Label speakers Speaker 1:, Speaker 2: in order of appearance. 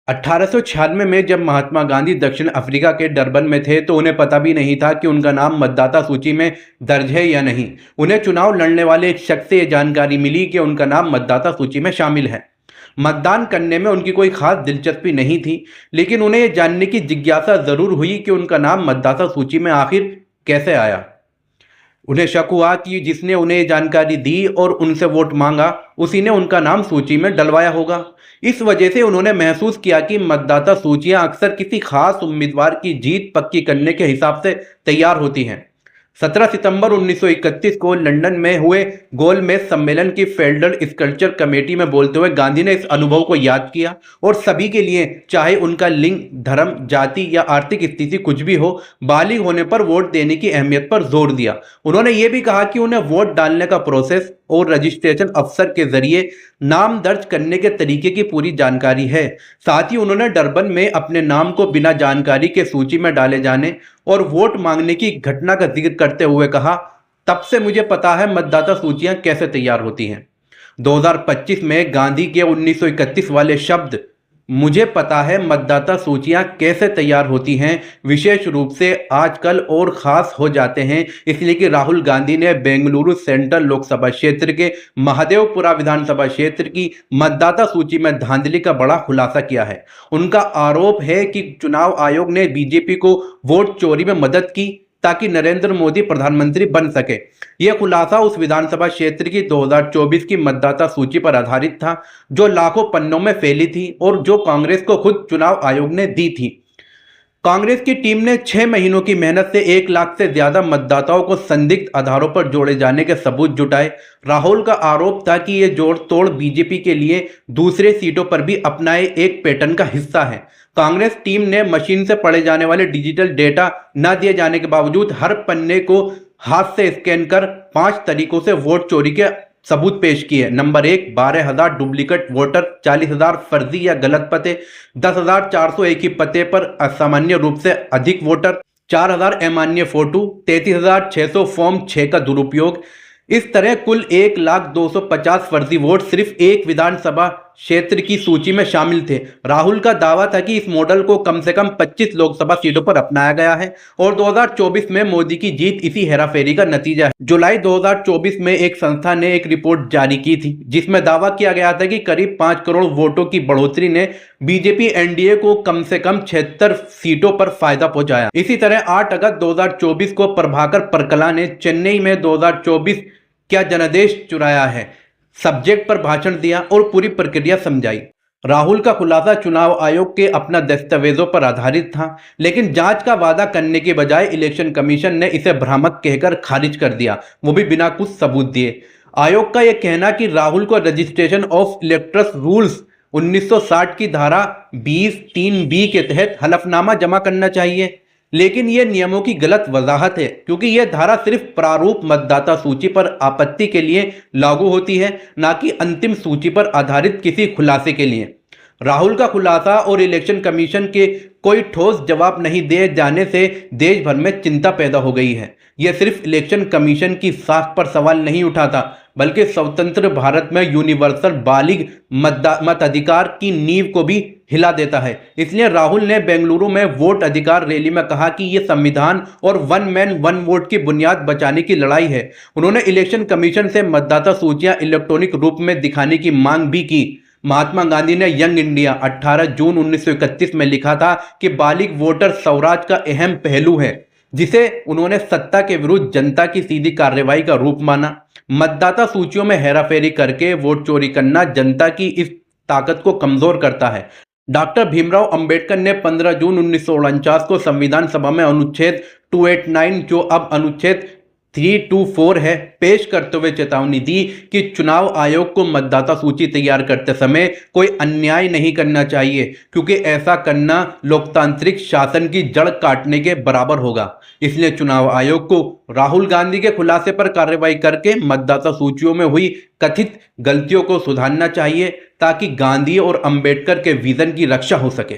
Speaker 1: 1896 में जब महात्मा गांधी दक्षिण अफ्रीका के डरबन में थे तो उन्हें पता भी नहीं था कि उनका नाम मतदाता सूची में दर्ज है या नहीं। उन्हें चुनाव लड़ने वाले एक शख्स से यह जानकारी मिली कि उनका नाम मतदाता सूची में शामिल है। मतदान करने में उनकी कोई खास दिलचस्पी नहीं थी, लेकिन उन्हें यह जानने की जिज्ञासा जरूर हुई कि उनका नाम मतदाता सूची में आखिर कैसे आया। उन्हें शक हुआ कि जिसने उन्हें ये जानकारी दी और उनसे वोट मांगा, उसी ने उनका नाम सूची में डलवाया होगा। इस वजह से उन्होंने महसूस किया कि मतदाता सूचियां अक्सर किसी खास उम्मीदवार की जीत पक्की करने के हिसाब से तैयार होती हैं। 17 सितंबर 1931 को लंदन में हुए गोलमेज सम्मेलन की फेडरल स्कल्पचर कमेटी में बोलते हुए गांधी ने इस अनुभव को याद किया और सभी के लिए, चाहे उनका लिंग, धर्म, जाति या आर्थिक स्थिति कुछ भी हो, बालिग होने पर वोट देने की अहमियत पर जोर दिया। उन्होंने ये भी कहा कि उन्हें वोट डालने का प्रोसेस और रजिस्ट्रेशन अफसर के जरिए नाम दर्ज करने के तरीके की पूरी जानकारी है। साथ ही उन्होंने डरबन में अपने नाम को बिना जानकारी के सूची में डाले जाने और वोट मांगने की घटना का जिक्र करते हुए कहा, तब से मुझे पता है मतदाता सूचियां कैसे तैयार होती हैं। 2025 में गांधी के 1931 वाले शब्द, मुझे पता है मतदाता सूचियां कैसे तैयार होती हैं, विशेष रूप से आजकल और खास हो जाते हैं, इसलिए कि गांधी ने बेंगलुरु सेंट्रल लोकसभा क्षेत्र के महादेवपुरा विधानसभा क्षेत्र की मतदाता सूची में धांधली का बड़ा खुलासा किया है। उनका आरोप है कि चुनाव आयोग ने बीजेपी को वोट चोरी में मदद की ताकि नरेंद्र मोदी प्रधानमंत्री बन सके। यह खुलासा उस विधानसभा क्षेत्र की 2024 की मतदाता सूची पर आधारित था, जो लाखों पन्नों में फैली थी और जो कांग्रेस को खुद चुनाव आयोग ने दी थी। कांग्रेस की टीम ने 6 महीनों की मेहनत से 1 लाख से ज्यादा मतदाताओं को संदिग्ध आधारों पर जोड़े जाने के सबूत जुटाए। राहुल का आरोप था कि यह जोड़ तोड़ बीजेपी के लिए दूसरे सीटों पर भी अपनाए एक पैटर्न का हिस्सा है। कांग्रेस टीम ने मशीन से पढ़े जाने वाले डिजिटल डेटा न दिए जाने के बावजूद हर पन्ने को हाथ से स्कैन कर 5 तरीकों से वोट चोरी के सबूत पेश किए। नंबर 1, 12,000 डुप्लीकेट वोटर, 40,000 फर्जी या गलत पते, 10,400 एक ही पते पर असामान्य रूप से अधिक वोटर, 4,000 अमान्य फोटो, 33,600 फॉर्म 6 का दुरुपयोग। इस तरह कुल 1,02,50 फर्जी वोट सिर्फ एक विधानसभा क्षेत्र की सूची में शामिल थे। राहुल का दावा था कि इस मॉडल को कम से कम 25 लोकसभा सीटों पर अपनाया गया है और 2024 में मोदी की जीत इसी हेराफेरी का नतीजा है। जुलाई 2024 में एक संस्था ने एक रिपोर्ट जारी की थी जिसमें दावा किया गया था कि करीब 5 करोड़ वोटों की बढ़ोतरी ने बीजेपी एनडीए को कम से कम 76 सीटों पर फायदा पहुंचाया। इसी तरह 8 अगस्त 2024 को प्रभाकर परकला ने चेन्नई में 2024 क्या जनादेश चुराया है सब्जेक्ट पर भाषण दिया और पूरी प्रक्रिया समझाई। राहुल का खुलासा चुनाव आयोग के अपना दस्तावेजों पर आधारित था, लेकिन जांच का वादा करने के बजाय इलेक्शन कमीशन ने इसे भ्रामक कहकर खारिज कर दिया, वो भी बिना कुछ सबूत दिए। आयोग का यह कहना कि राहुल को रजिस्ट्रेशन ऑफ इलेक्टर्स रूल्स 1960 की धारा 20(3)(b) के तहत हलफनामा जमा करना चाहिए, लेकिन यह नियमों की गलत वजाहत है क्योंकि यह धारा सिर्फ प्रारूप मतदाता सूची पर आपत्ति के लिए लागू होती है, न कि अंतिम सूची पर आधारित किसी खुलासे के लिए। राहुल का खुलासा और इलेक्शन कमीशन के कोई ठोस जवाब नहीं दिए जाने से देश भर में चिंता पैदा हो गई है। यह सिर्फ इलेक्शन कमीशन की साख पर सवाल नहीं उठाता, बल्कि स्वतंत्र भारत में यूनिवर्सल बालिग मताधिकार की नींव को भी हिला देता है। इसलिए राहुल ने बेंगलुरु में वोट अधिकार रैली में कहा कि यह संविधान और वन मैन वन वोट की बुनियाद बचाने की लड़ाई है। उन्होंने इलेक्शन कमीशन से मतदाता सूचियां इलेक्ट्रॉनिक रूप में दिखाने की मांग भी की। महात्मा गांधी ने यंग इंडिया 18 जून 1931 में लिखा था कि बालिग वोटर स्वराज का अहम पहलू है, जिसे उन्होंने सत्ता के विरुद्ध जनता की सीधी कार्रवाई का रूप माना। मतदाता सूचियों में हेराफेरी करके वोट चोरी करना जनता की इस ताकत को कमजोर करता है। डॉक्टर भीमराव अंबेडकर ने 15 जून 1949 को संविधान सभा में अनुच्छेद 289, जो अब अनुच्छेद 324 है, पेश करते हुए चेतावनी दी कि चुनाव आयोग को मतदाता सूची तैयार करते समय कोई अन्याय नहीं करना चाहिए, क्योंकि ऐसा करना लोकतांत्रिक शासन की जड़ काटने के बराबर होगा। इसलिए चुनाव आयोग को राहुल गांधी के खुलासे पर कार्रवाई करके मतदाता सूचियों में हुई कथित गलतियों को सुधारना चाहिए ताकि गांधी और अंबेडकर के विजन की रक्षा हो सके।